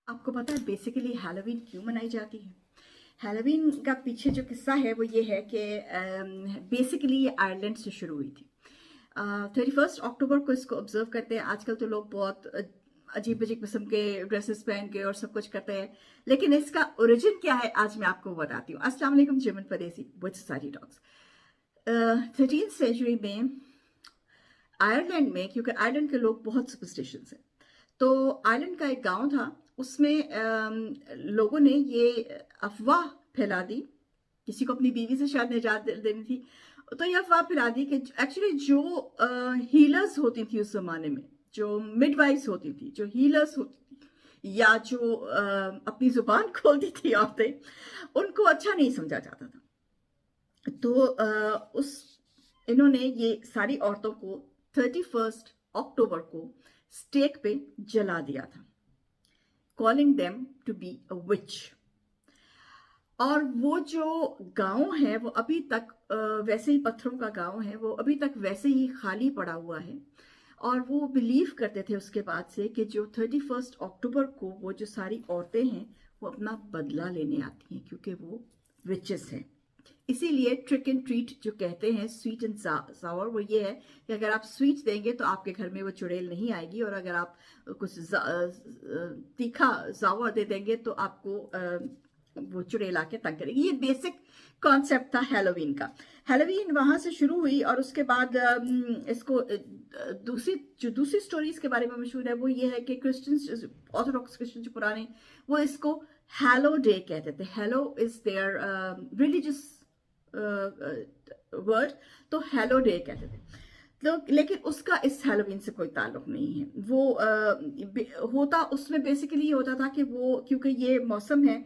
आपको पता है बेसिकली हैलोवीन क्यों मनाई जाती है? हैलोवीन का पीछे जो किस्सा है वो ये है कि बेसिकली ये आयरलैंड से शुरू हुई थी। 31 अक्टूबर को इसको ऑब्जर्व करते हैं। आजकल तो लोग बहुत अजीब अजीब किस्म के ड्रेसेस पहन के और सब कुछ करते हैं, लेकिन इसका ओरिजिन क्या है आज मैं आपको बताती हूँ। अस्सलाम वालेकुम जर्मन परदेसी विद सारी डॉग्स। 13th सेंचुरी में आयरलैंड में, क्योंकि आयरलैंड के लोग बहुत सुपरस्टिशियस हैं, तो आयरलैंड का एक गांव था। उसमें लोगों ने ये अफवाह फैला दी, किसी को अपनी बीवी से शायद निजात देनी थी, तो ये अफवाह फैला दी कि एक्चुअली जो हीलर्स होती थी उस जमाने में, जो मिडवाइफ्स होती थी, जो हीलर्स होती थी, या जो अपनी जुबान खोलती थी औरतें, उनको अच्छा नहीं समझा जाता था। तो उस इन्होंने ये सारी औरतों को 31 अक्टूबर को स्टेक पे जला दिया था, calling them to be a witch. और वो जो गांव है वो अभी तक वैसे ही पत्थरों का गांव है, वो अभी तक वैसे ही खाली पड़ा हुआ है। और वो बिलीव करते थे उसके बाद से कि जो 31 अक्टूबर को वो जो सारी औरतें हैं वो अपना बदला लेने आती हैं, क्योंकि वो विचेस हैं। इसीलिए ट्रिक एंड ट्रीट जो कहते हैं, स्वीट एंड सावर, वो ये है कि अगर आप स्वीट देंगे तो आपके घर में वो चुड़ैल नहीं आएगी, और अगर आप कुछ तीखा सावर दे देंगे तो आपको वो चुड़ैल आके तंग करेगी। ये बेसिक कॉन्सेप्ट था हैलोवीन का। हैलोवीन वहां से शुरू हुई, और उसके बाद इसको दूसरी स्टोरी इसके बारे में मशहूर है, वो ये है कि क्रिश्चियंस, ऑर्थोडॉक्स क्रिश्चियन जो पुराने, वो इसको हैलो डे कहते थे। Hello is there religious word, तो हेलो डे कहते थे। तो लेकिन उसका इस हैलोवीन से कोई ताल्लुक नहीं है। वो होता उसमें बेसिकली ये होता था कि वो, क्योंकि ये मौसम है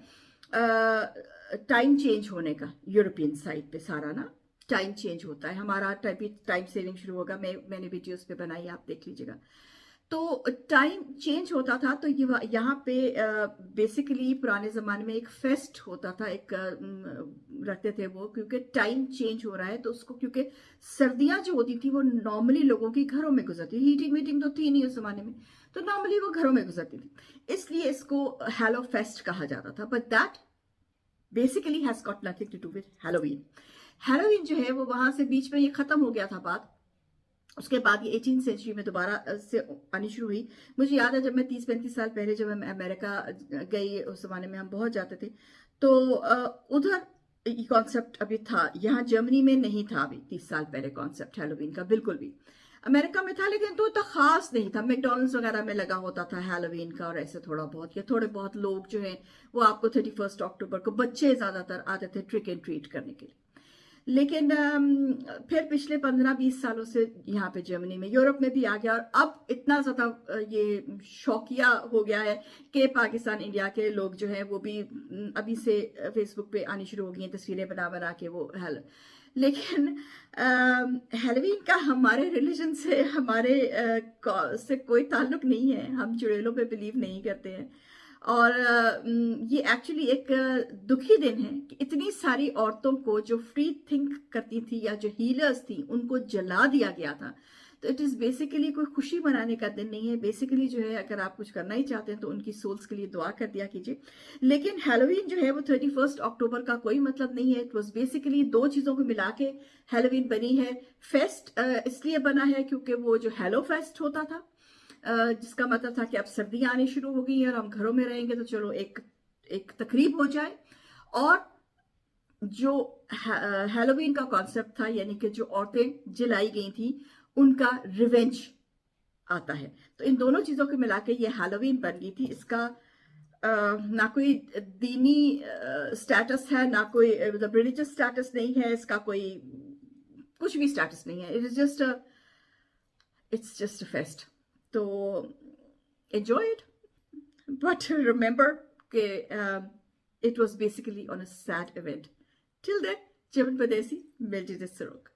टाइम चेंज होने का, यूरोपियन साइड पे सारा ना टाइम चेंज होता है। हमारा टाइम सेविंग शुरू होगा, मैंने वीडियोस पे बनाई, आप देख लीजिएगा। तो टाइम चेंज होता था, तो ये यहाँ पे बेसिकली पुराने ज़माने में एक फेस्ट होता था, एक रखते थे वो, क्योंकि टाइम चेंज हो रहा है। तो उसको, क्योंकि सर्दियाँ जो होती थी वो नॉर्मली लोगों की घरों में गुजरती थी, हीटिंग वीटिंग तो थी नहीं उस ज़माने में, तो नॉर्मली वो घरों में गुजरती थी, इसलिए इसको हैलो फेस्ट कहा जाता था। But that basically has got nothing to do with Halloween. Halloween जो है वो वहाँ से बीच में ये ख़त्म हो गया था बात। उसके बाद ये 18th सेंचुरी में दोबारा से आनी शुरू हुई। मुझे याद है जब मैं 30-35 साल पहले जब मैं अमेरिका गई, उस जमाने में हम बहुत जाते थे, तो उधर ये कॉन्सेप्ट अभी था। यहाँ जर्मनी में नहीं था अभी 30 साल पहले कॉन्सेप्ट हैलोवीन का, बिल्कुल भी। अमेरिका में था, लेकिन तो इतना खास नहीं था। मैकडोनल्ड्स वगैरह में लगा होता था हैलोवीन का, और ऐसे थोड़ा बहुत, या थोड़े बहुत लोग जो हैं वो आपको 31 अक्टूबर को, बच्चे ज्यादातर आते थे ट्रिक एंड ट्रीट करने के लिए। लेकिन फिर पिछले 15-20 सालों से यहाँ पे जर्मनी में, यूरोप में भी आ गया, और अब इतना ज़्यादा ये शौकिया हो गया है कि पाकिस्तान, इंडिया के लोग जो हैं वो भी अभी से फेसबुक पे आनी शुरू हो गई हैं तस्वीरें बना बना के वो लेकिन हैलोवीन का हमारे रिलीजन से, हमारे से कोई ताल्लुक नहीं है। हम चुड़ैलों पे बिलीव नहीं करते हैं। और ये एक्चुअली एक दुखी दिन है कि इतनी सारी औरतों को जो फ्री थिंक करती थी या जो हीलर्स थी उनको जला दिया गया था। तो इट इज़ बेसिकली कोई खुशी मनाने का दिन नहीं है। बेसिकली जो है, अगर आप कुछ करना ही चाहते हैं तो उनकी सोल्स के लिए दुआ कर दिया कीजिए। लेकिन हैलोवीन जो है वो 31 अक्टूबर का कोई मतलब नहीं है। इट वॉज बेसिकली दो चीज़ों को मिला के हैलोवीन बनी है। फेस्ट इसलिए बना है क्योंकि वो जो हैलो फेस्ट होता था, जिसका मतलब था कि अब सर्दियां आनी शुरू हो गई हैं और हम घरों में रहेंगे, तो चलो एक एक तकरीब हो जाए। और जो हैलोवीन का कॉन्सेप्ट था, यानी कि जो औरतें जलाई गई थी उनका रिवेंज आता है। तो इन दोनों चीजों को मिला के ये हैलोवीन बन गई थी। इसका ना कोई दीनी स्टेटस है, ना कोई मतलब रिलीजियस स्टेटस नहीं है, इसका कोई कुछ भी स्टेटस नहीं है। It's just a fest. तो enjoy it, but remember it was basically on a sad event. Till then, Jevan Padesi, Melty Sarok.